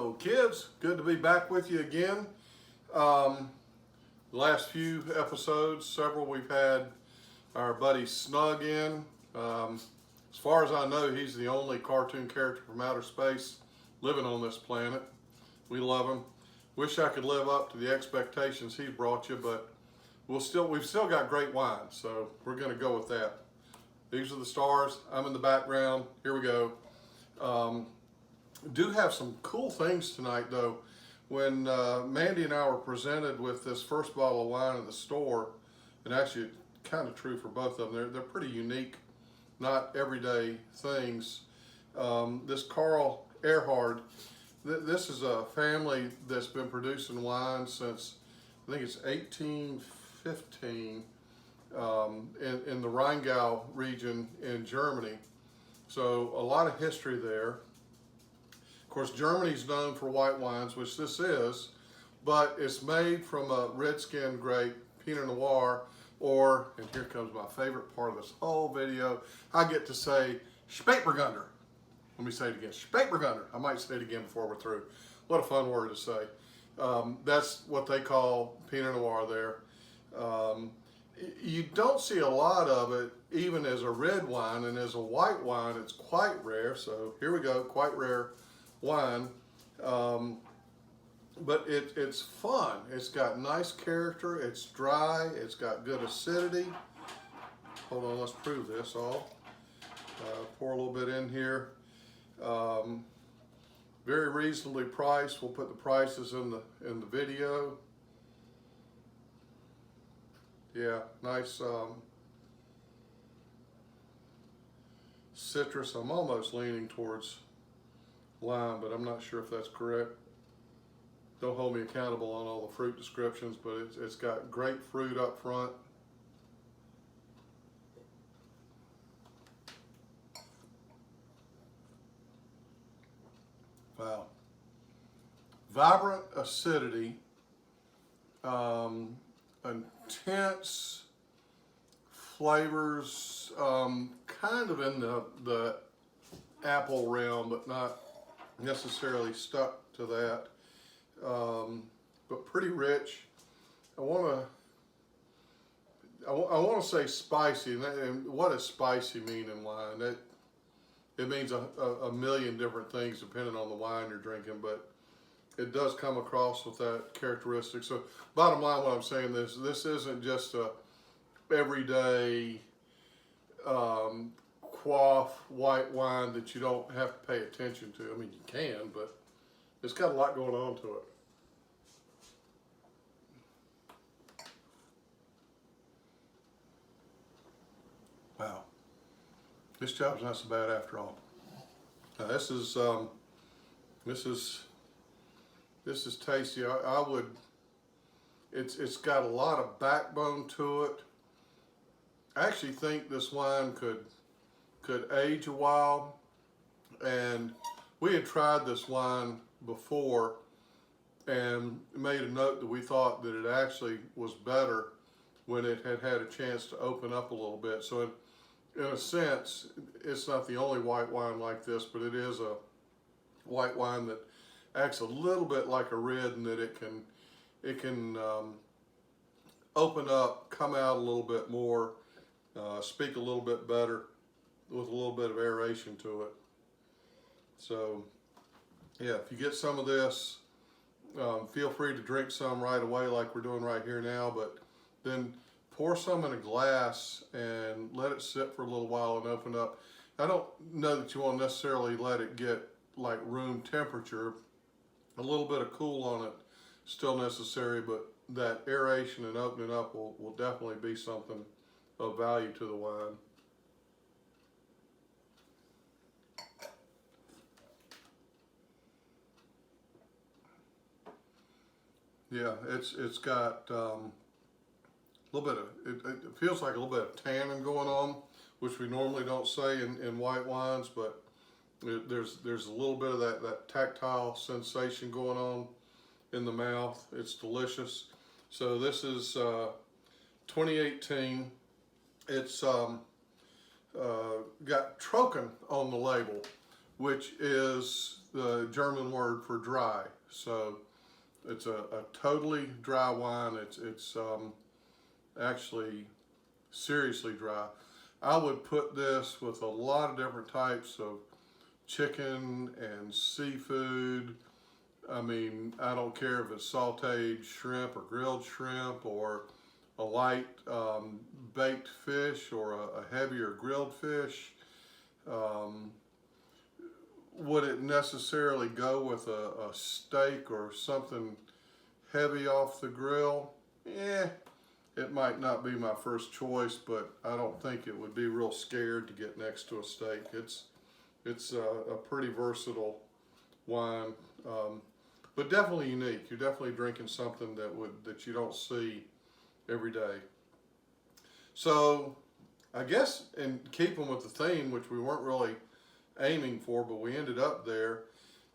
Hello kids, good to be back with you again. The last few episodes, several, we've had our buddy Snug in. As far as I know, he's the only cartoon character from outer space living on this planet. We love him. Wish I could live up to the expectations he's brought you, but we've still got great wine, so we're going to go with that. These are the stars. I'm in the background. Here we go. Do have some cool things tonight though. When Mandy and I were presented with this first bottle of wine in the store, and actually it's kind of true for both of them, they're pretty unique, not everyday things. This Carl Ehrhart, this is a family that's been producing wine since, I think it's 1815 in the Rhine region in Germany. So a lot of history there. Of course, Germany's known for white wines, which this is, but it's made from a red-skinned grape, Pinot Noir, or, and here comes my favorite part of this whole video, I get to say Spätburgunder. Let me say it again, Spätburgunder. I might say it again before we're through. What a fun word to say. That's what they call Pinot Noir there. You don't see a lot of it even as a red wine, and as a white wine it's quite rare. So here we go, quite rare wine, but it's fun. It's got nice character, it's dry, it's got good acidity. Hold on, let's prove this all. Pour a little bit in here. Very reasonably priced. We'll put the prices in the video. Yeah, nice citrus. I'm almost leaning towards lime, but I'm not sure if that's correct. Don't hold me accountable on all the fruit descriptions, but it's got great fruit up front. Wow. Vibrant acidity, intense flavors, kind of in the apple realm, but not necessarily stuck to that, but pretty rich. I want to say spicy, and what does spicy mean in wine? It means a million different things depending on the wine you're drinking, but it does come across with that characteristic. So bottom line, what I'm saying is this isn't just a everyday quaff white wine that you don't have to pay attention to. I mean, you can, but it's got a lot going on to it. Wow, this job's not so bad after all. Now this is tasty. I would. It's got a lot of backbone to it. I actually think this wine could age a while, and we had tried this wine before and made a note that we thought that it actually was better when it had a chance to open up a little bit. So in a sense, it's not the only white wine like this, but it is a white wine that acts a little bit like a red, in that it can open up, come out a little bit more, speak a little bit better, with a little bit of aeration to it. So yeah, if you get some of this, feel free to drink some right away like we're doing right here now, but then pour some in a glass and let it sit for a little while and open up. I don't know that you want to necessarily let it get like room temperature. A little bit of cool on it still necessary, but that aeration and opening up will definitely be something of value to the wine. Yeah, it's got a little bit of, it feels like a little bit of tannin going on, which we normally don't say in white wines, but there's a little bit of that tactile sensation going on in the mouth. It's delicious. So this is 2018. It's got Trocken on the label, which is the German word for dry. So it's a totally dry wine. It's actually seriously dry. I would put this with a lot of different types of chicken and seafood. I mean, I don't care if it's sauteed shrimp or grilled shrimp or a light baked fish or a heavier grilled fish. Would it necessarily go with a steak or something heavy off the grill? Yeah, it might not be my first choice, but I don't think it would be real scared to get next to a steak. It's a pretty versatile wine, but definitely unique. You're definitely drinking something that you don't see every day. So I guess in keeping with the theme, which we weren't really aiming for, but we ended up there.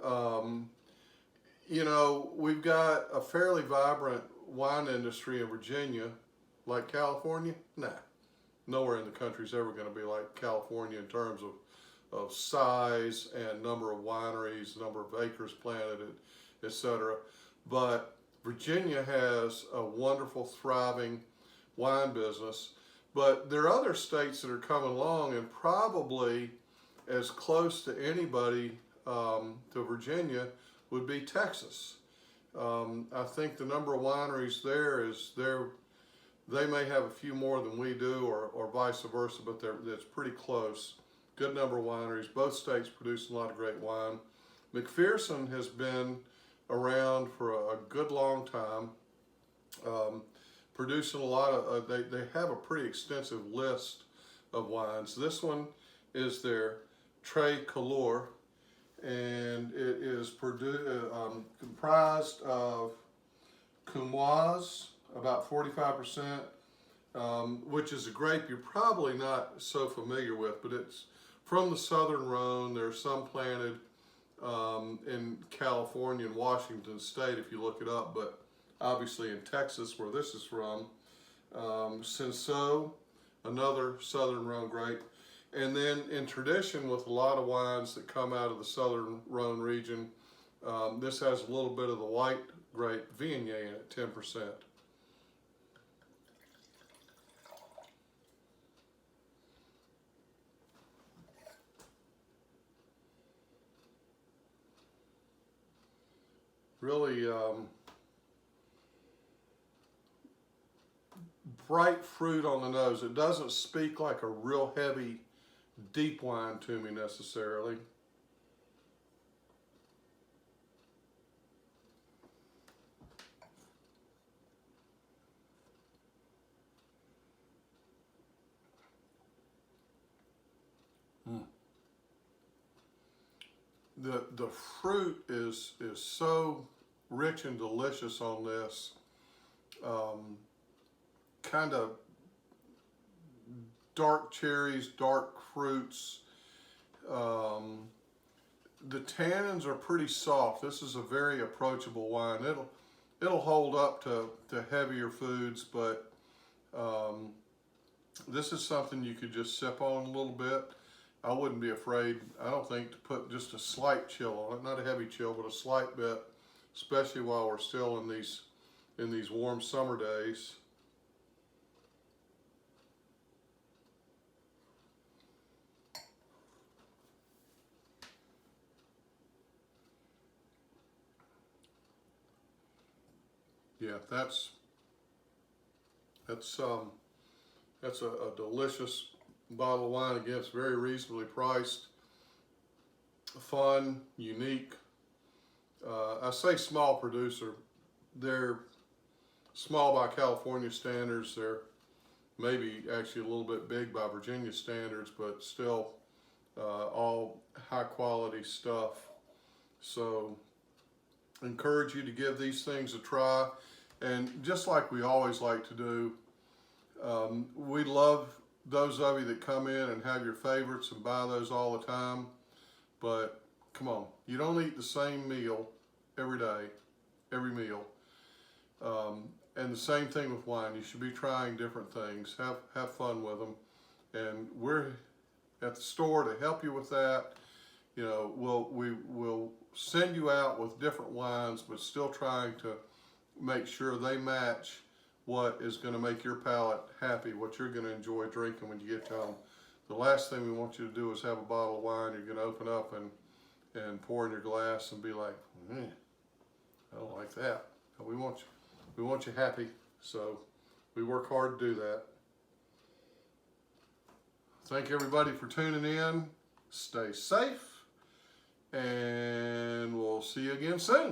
You know, we've got a fairly vibrant wine industry in Virginia, like California. Nah, nowhere in the country is ever going to be like California in terms of size and number of wineries, number of acres planted, etc. But Virginia has a wonderful, thriving wine business. But there are other states that are coming along, and probably as close to anybody to Virginia would be Texas. I think the number of wineries there they may have a few more than we do, or vice versa, but it's pretty close. Good number of wineries. Both states produce a lot of great wine. McPherson has been around for a good long time, producing a lot of, they have a pretty extensive list of wines. This one is their Tre Colore, and it is comprised of Coumoise, about 45%, which is a grape you're probably not so familiar with, but it's from the southern Rhone. There's some planted in California and Washington State if you look it up, but obviously in Texas, where this is from. Cinsault, another southern Rhone grape. And then in tradition with a lot of wines that come out of the southern Rhone region, this has a little bit of the white grape Viognier in it, 10%. Really bright fruit on the nose. It doesn't speak like a real heavy, deep wine to me necessarily. The fruit is so rich and delicious on this. Kind of dark cherries, dark fruits. The tannins are pretty soft. This is a very approachable wine. It'll hold up to heavier foods, but this is something you could just sip on a little bit. I wouldn't be afraid, I don't think, to put just a slight chill on it. Not a heavy chill, but a slight bit, especially while we're still in these warm summer days. Yeah, that's a delicious bottle of wine. Again, it's very reasonably priced, fun, unique. I say small producer. They're small by California standards. They're maybe actually a little bit big by Virginia standards, but still all high quality stuff. So encourage you to give these things a try. And just like we always like to do, we love those of you that come in and have your favorites and buy those all the time. But come on, you don't eat the same meal every day, every meal. And the same thing with wine. You should be trying different things. Have fun with them. And we're at the store to help you with that. You know, we will send you out with different wines, but still trying to make sure they match what is going to make your palate happy, what you're going to enjoy drinking when you get home. The last thing we want you to do is have a bottle of wine you're going to open up and pour in your glass and be like, I don't like that. No, we want you happy. So we work hard to do that. Thank everybody for tuning in. Stay safe, and we'll see you again soon.